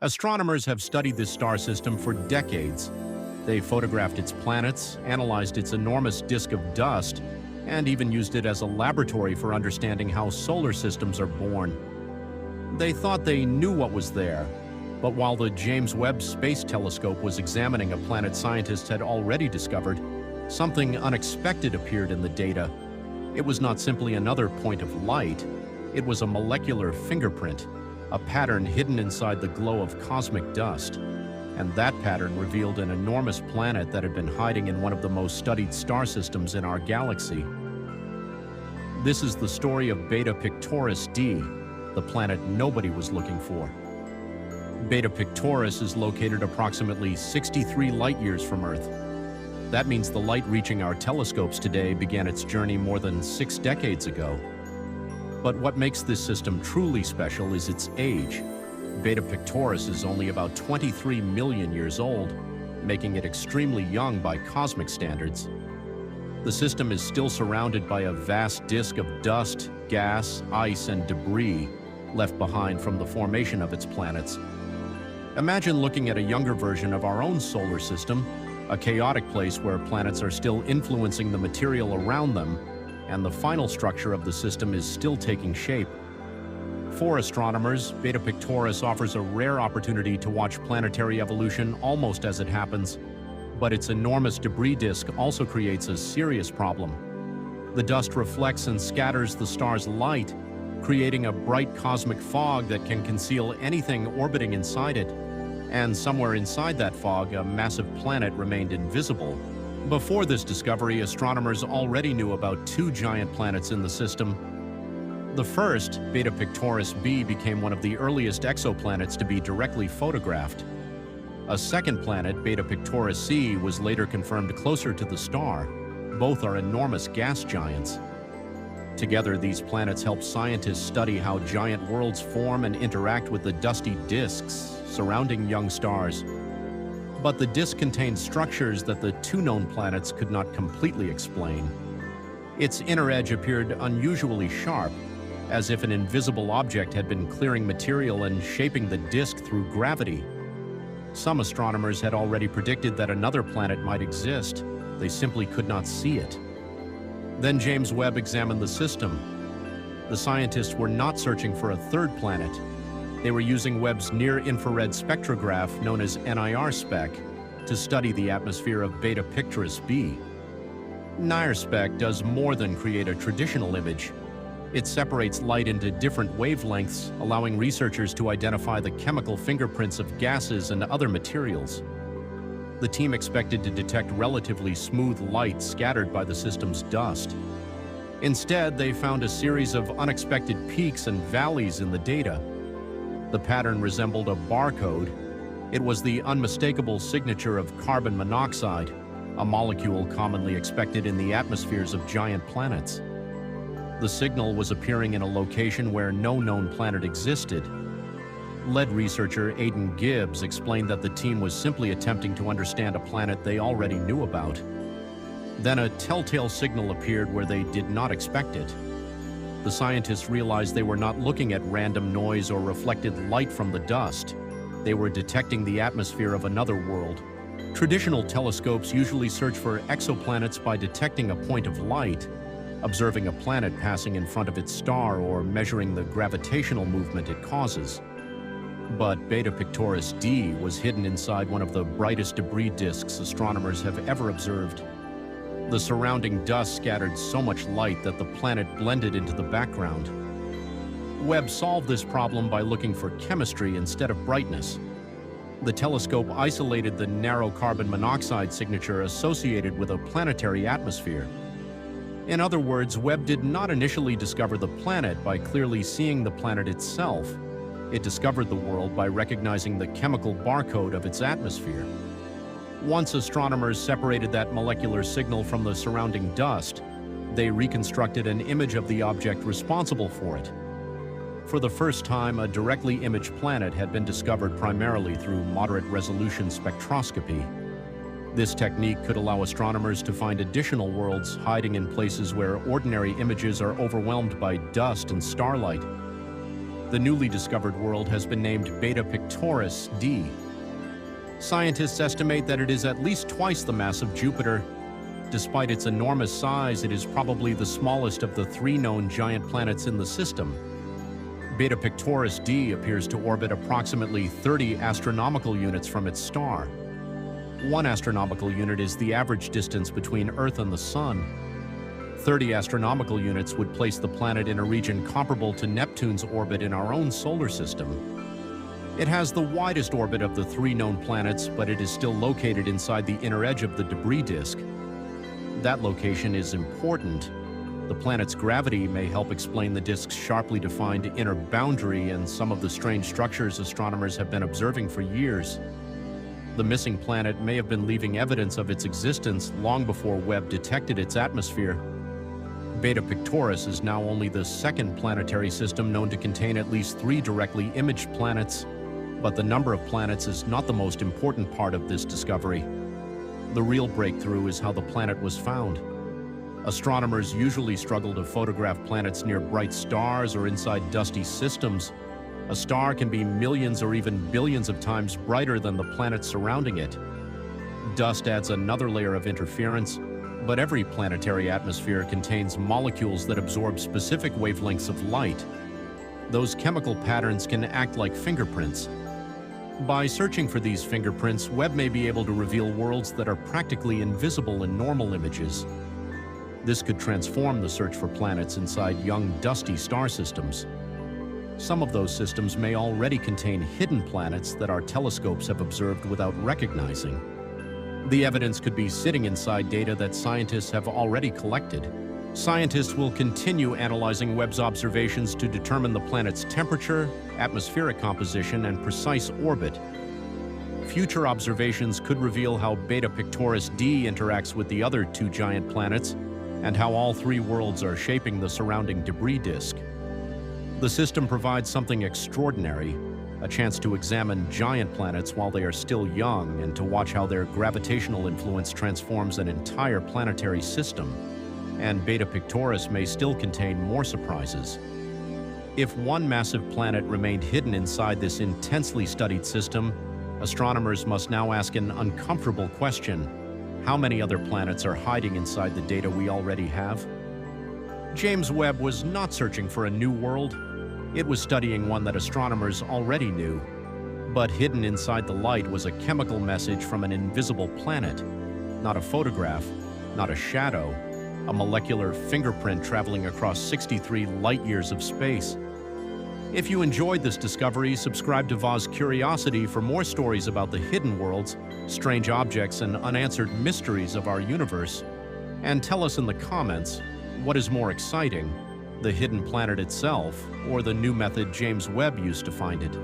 Astronomers have studied this star system for decades. They photographed its planets, analyzed its enormous disk of dust, and even used it as a laboratory for understanding how solar systems are born. They thought they knew what was there, but while the James Webb Space Telescope was examining a planet scientists had already discovered, something unexpected appeared in the data. It was not simply another point of light, it was a molecular fingerprint, a pattern hidden inside the glow of cosmic dust. And that pattern revealed an enormous planet that had been hiding in one of the most studied star systems in our galaxy. This is the story of Beta Pictoris d, the planet nobody was looking for. Beta Pictoris is located approximately 63 light-years from Earth. That means the light reaching our telescopes today began its journey more than 6 decades ago. But what makes this system truly special is its age. Beta Pictoris is only about 23 million years old, making it extremely young by cosmic standards. The system is still surrounded by a vast disk of dust, gas, ice, and debris left behind from the formation of its planets. Imagine looking at a younger version of our own solar system, a chaotic place where planets are still influencing the material around them, and the final structure of the system is still taking shape. For astronomers, Beta Pictoris offers a rare opportunity to watch planetary evolution almost as it happens, but its enormous debris disk also creates a serious problem. The dust reflects and scatters the star's light, creating a bright cosmic fog that can conceal anything orbiting inside it. And somewhere inside that fog, a massive planet remained invisible. Before this discovery, astronomers already knew about 2 giant planets in the system. The first, Beta Pictoris b, became one of the earliest exoplanets to be directly photographed. A second planet, Beta Pictoris c, was later confirmed closer to the star. Both are enormous gas giants. Together, these planets help scientists study how giant worlds form and interact with the dusty disks surrounding young stars. But the disk contained structures that the 2 known planets could not completely explain. Its inner edge appeared unusually sharp, as if an invisible object had been clearing material and shaping the disk through gravity. Some astronomers had already predicted that another planet might exist. They simply could not see it. Then James Webb examined the system. The scientists were not searching for a third planet. They were using Webb's near-infrared spectrograph, known as NIRSpec, to study the atmosphere of Beta Pictoris b. NIRSpec does more than create a traditional image. It separates light into different wavelengths, allowing researchers to identify the chemical fingerprints of gases and other materials. The team expected to detect relatively smooth light scattered by the system's dust. Instead, they found a series of unexpected peaks and valleys in the data. The pattern resembled a barcode. It was the unmistakable signature of carbon monoxide, a molecule commonly expected in the atmospheres of giant planets. The signal was appearing in a location where no known planet existed. Lead researcher Aidan Gibbs explained that the team was simply attempting to understand a planet they already knew about. Then a telltale signal appeared where they did not expect it. The scientists realized they were not looking at random noise or reflected light from the dust. They were detecting the atmosphere of another world. Traditional telescopes usually search for exoplanets by detecting a point of light, observing a planet passing in front of its star, or measuring the gravitational movement it causes. But Beta Pictoris d was hidden inside one of the brightest debris disks astronomers have ever observed. The surrounding dust scattered so much light that the planet blended into the background. Webb solved this problem by looking for chemistry instead of brightness. The telescope isolated the narrow carbon monoxide signature associated with a planetary atmosphere. In other words, Webb did not initially discover the planet by clearly seeing the planet itself. It discovered the world by recognizing the chemical barcode of its atmosphere. Once astronomers separated that molecular signal from the surrounding dust, they reconstructed an image of the object responsible for it. For the first time, a directly imaged planet had been discovered primarily through moderate-resolution spectroscopy. This technique could allow astronomers to find additional worlds hiding in places where ordinary images are overwhelmed by dust and starlight. The newly discovered world has been named Beta Pictoris d. Scientists estimate that it is at least twice the mass of Jupiter. Despite its enormous size, it is probably the smallest of the 3 known giant planets in the system. Beta Pictoris d appears to orbit approximately 30 astronomical units from its star. 1 astronomical unit is the average distance between Earth and the Sun. 30 astronomical units would place the planet in a region comparable to Neptune's orbit in our own solar system. It has the widest orbit of the 3 known planets, but it is still located inside the inner edge of the debris disk. That location is important. The planet's gravity may help explain the disk's sharply defined inner boundary and some of the strange structures astronomers have been observing for years. The missing planet may have been leaving evidence of its existence long before Webb detected its atmosphere. Beta Pictoris is now only the 2nd planetary system known to contain at least 3 directly imaged planets, but the number of planets is not the most important part of this discovery. The real breakthrough is how the planet was found. Astronomers usually struggle to photograph planets near bright stars or inside dusty systems. A star can be millions or even billions of times brighter than the planet surrounding it. Dust adds another layer of interference, but every planetary atmosphere contains molecules that absorb specific wavelengths of light. Those chemical patterns can act like fingerprints. By searching for these fingerprints, Webb may be able to reveal worlds that are practically invisible in normal images. This could transform the search for planets inside young, dusty star systems. Some of those systems may already contain hidden planets that our telescopes have observed without recognizing. The evidence could be sitting inside data that scientists have already collected. Scientists will continue analyzing Webb's observations to determine the planet's temperature, atmospheric composition, and precise orbit. Future observations could reveal how Beta Pictoris d interacts with the other 2 giant planets and how all 3 worlds are shaping the surrounding debris disk. The system provides something extraordinary, a chance to examine giant planets while they are still young and to watch how their gravitational influence transforms an entire planetary system. And Beta Pictoris may still contain more surprises. If one massive planet remained hidden inside this intensely studied system, astronomers must now ask an uncomfortable question: how many other planets are hiding inside the data we already have? James Webb was not searching for a new world. It was studying one that astronomers already knew. But hidden inside the light was a chemical message from an invisible planet. Not a photograph, not a shadow, a molecular fingerprint traveling across 63 light-years of space. If you enjoyed this discovery, subscribe to VA's Curiosity for more stories about the hidden worlds, strange objects, and unanswered mysteries of our universe. And tell us in the comments, what is more exciting, the hidden planet itself, or the new method James Webb used to find it?